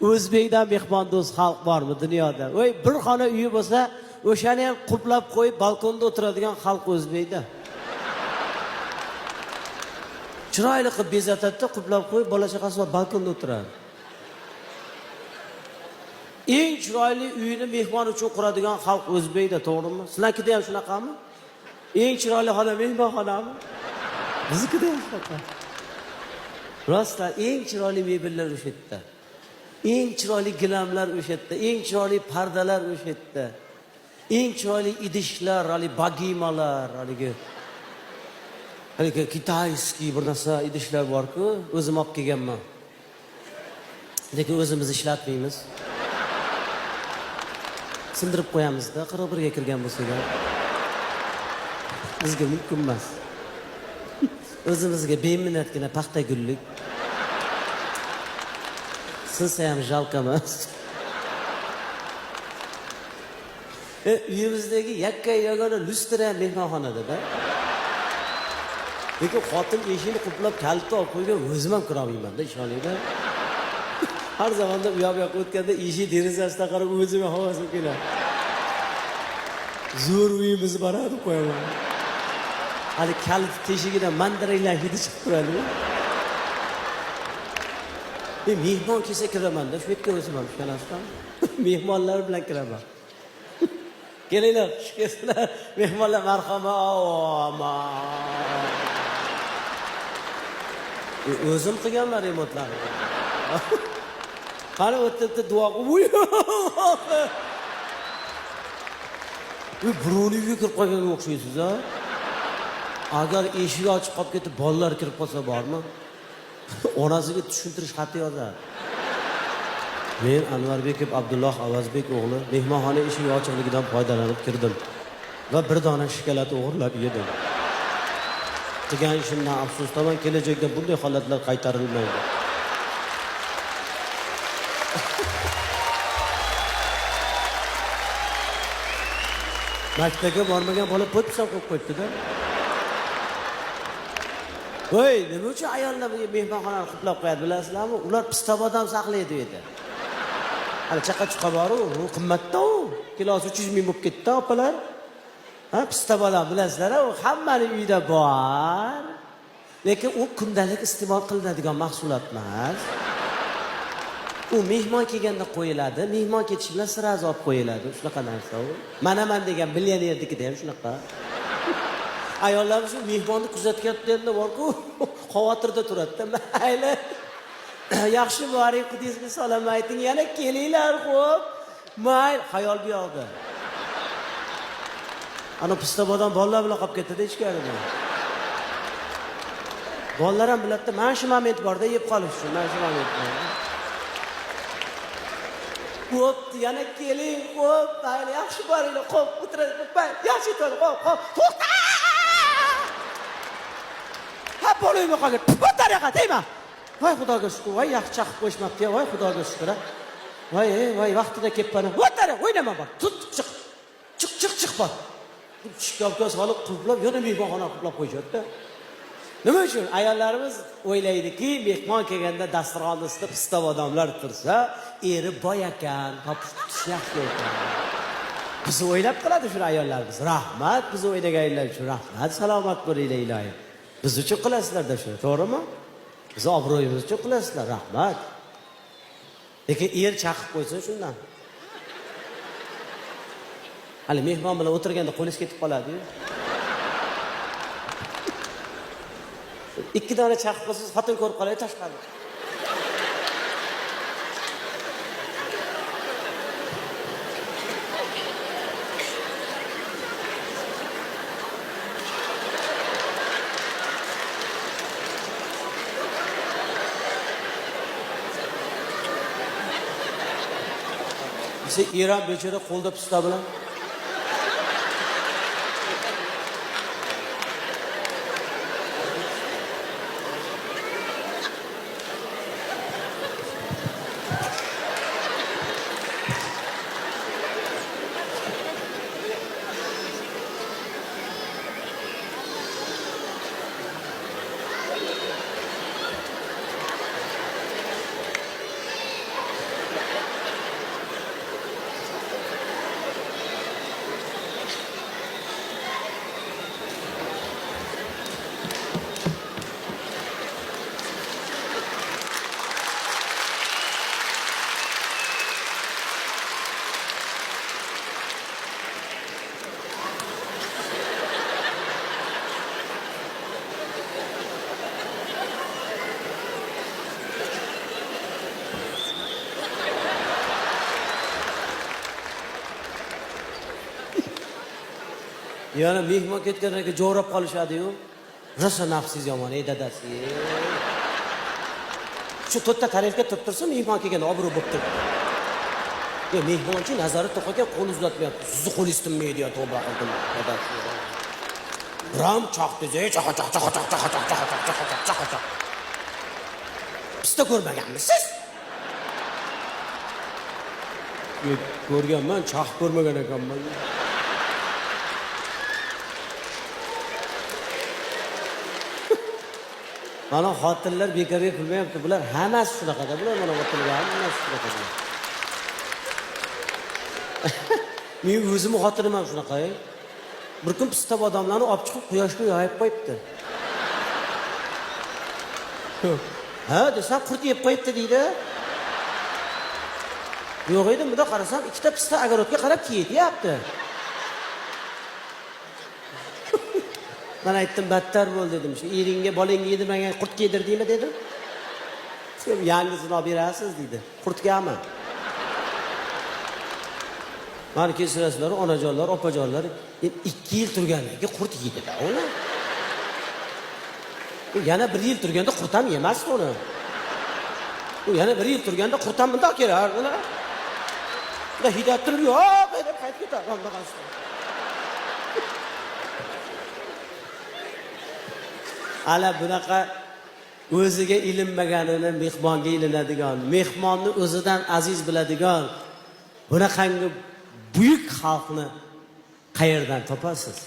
O'zbekdan mehmondo'st xalq bormi dunyoda? Voy, bir xona uyi bo'lsa, o'shani ham quplab qo'yib balkonda o'tiradigan xalq o'zbekda. Chiroyli qilib bezatadi, quplab qo'yib bola chaqasi bilan balkonda o'tiradi. Eng chiroyli uyini mehmon uchun quradigan xalq o'zbekda, to'g'rimi? Sizlarkida ham shunaqami? Eng chiroyli xona mehmonxonami? Biznikida ham shunaqa. Rostdan eng chiroyli mebellar o'sha yerda. Eng chiroyli gilamlar o'sha yerda, eng chiroyli pardalar o'sha yerda. Eng chiroyli idishlar, hali bagimalar, haligi kitayskiy bir narsa idishlar bor-ku, o'zim olib kelganman. Lekin o'zimiz ishlatmaymiz. Sindirib qo'yamiz-da, 41 ga kirgan bo'lsa-da. Bizga mumkin emas. O'zimizga beminnatgina paxta gullik. Sinsa ham jalqa emas. Uyimizdagi yakka-yagona lustra mehmonxonada-da. Lekin xotin eshikni quplab kalta olib qo'ygan, o'zim ham kira olmayman-da, ishoningda. Har zamonda u yoqqa o'tganda eshik derazasidan qarab o'zim havosim keladi. Zo'r uyimiz bor deb qo'yaman. Hali kalit teshigidan mandarinlar hidi chiqib turadi. Mehmon kelsa kiraman-da, shu yerga o'zim ham ishonasizmi? Mehmonlar bilan kiraman. Kelinglar, xush kelibsizlar. Mehmonlar marhamat. O'zim qilganman remontlarni. Qani o'tibdi duo qilib. Birovni uyiga kirib qolganga o'xshaysiz-a? Agar eshik ochib qolib ketib, bolalar kirib qolsa bormi? Onasiga tushuntirish xati yozadi. Men Anvarbekov Abdulloh Avazbek o'g'li mehmonxona eshigi ochiqligidan foydalanib kirdim va bir dona shikolat o'g'irlab yedim. Qilgan ishimdan afsusdaman, kelajakda bunday holatlar qaytarilmaydi. Maktabga bormagan bola po'tpisam qo'yib qo'yibdi-da. Voy, nima uchun ayollar mehmonxonani quplab qo'yadi bilasizlarmi? Ular pistabodam saqlaydi edi. Hali chaqa-chuqa bor-ku, u qimmatda-ku. Kilosi 300 ming bo'lib ketdi, opalar. Ha, pistabodam bilasizlar-ku, hammaning uyida bor. Lekin u kundalik iste'mol qilinadigan mahsulot emas. U mehmon kelganda qo'yiladi, mehmon ketishi bilan siraz olib qo'yiladi. Shunaqa narsa u. Manaman degan millionernikida ham shunaqa. Ayollarimiz mehmonni kuzatayotganda bor-ku, xavotirda turadi-da. Mayli. Yaxshi boring, qudingizga salom ayting, yana kelinglar, xo'p. Mayli, xayol bu yoqda. Ana pistabodam bolalar bilan qolib ketdi-da ichkarida. Bolalar ham biladi-da, mana shu moment borda yeb qolish uchun, mana shu moment bor. Bo'pti, yana keling, xo'p. Mayli, yaxshi boringlar, xo'p. O'tirib, yaxshi o'tiring, xo'p. To'xta! Ha, bo'laymi qolgan. Bu tariqa deyman. Voy xudoga shukr, voy yaxshi chaqib qo'yishmabdi, voy xudoga shukr. Voy vaqtida kelibman. O'tir, o'ynama bor. Chiq. Chiq bor. Shikobga solib quplab, yana mehmonxona quplab qo'yishadi-da. Nima uchun ayollarimiz o'ylaydiki, mehmon kelganda dasturxon ustida pista odamlar tursa, eri boy ekan, topish yaxshi ekan. Biz o'ylab qiladi shu ayollarimiz. Rahmat, biz o'ylaganlar uchun rahmat, salomat bo'linglar iloyim. Biz uchun qilasizlar-da shu, to'g'rimi? Biz obro'yimiz uchun qilasizlar, rahmat. Lekin er chaqib qo'ysa shundan. Hali mehmon bilan o'tirganda qo'lingiz ketib qoladi-yu. Ikki dona chaqib qo'ysangiz, xotin ko'rib qoladi tashqarida. Eram bechora qo'lda pista bilan. Yana mehmon ketgandan keyin jo'rab qolishadi-yu. Rosa nafsingiz yomon, ey dadasi. Shu to'rtta tarafga turib tursa, mehmon kelganda obro' bo'lib turibdi. Ya mehmonchi nazorat to'qagan qo'l uzatmayapti. Sizni qo'lingiz tinmaydi ya, tavba qildim dadasi. Ram chaqdi, chaq. Pista ko'rmaganmisiz? Ko'rganman, chaq ko'rmagan ekanman. Mana xotinlar bekorga kulmayapti. Bular hammasi shunaqada. Bular mana xotinlar hammasi shunaqa. Men o'zimning xotinim ham shunaqa. Bir kun pista odamlarni olib chiqib quyoshga yoyib qo'yibdi. Ha, desam qurt yeb qo'yibdi deydi. Yo'q edi, bunda qarasam ikkita pista agorodga qarab ketyapti. Men aytdim, battar bo'l dedim. Shu eringga, bolangga yedirmagan qurtga yedirdingmi dedim. Sen yangisini olib berasiz dedi. Qurtgami? Mana kechirasizlar, onajonlar, opajonlar, 2 yil turgandan keyin qurt yeydi-da uni. U yana 1 yil turganda qurt ham yemasdi uni. U yana 1 yil turganda qurt ham bundoq kelar, uni. Bunda hidayat turib, yo'q, deb qaytib ketadi, bundoq qilsa. Ala bunaqa o'ziga ilinmaganini mehmonga ilinadigan, mehmonni o'zidan aziz biladigan bunaqangi buyuk xalqni qayerdan topasiz?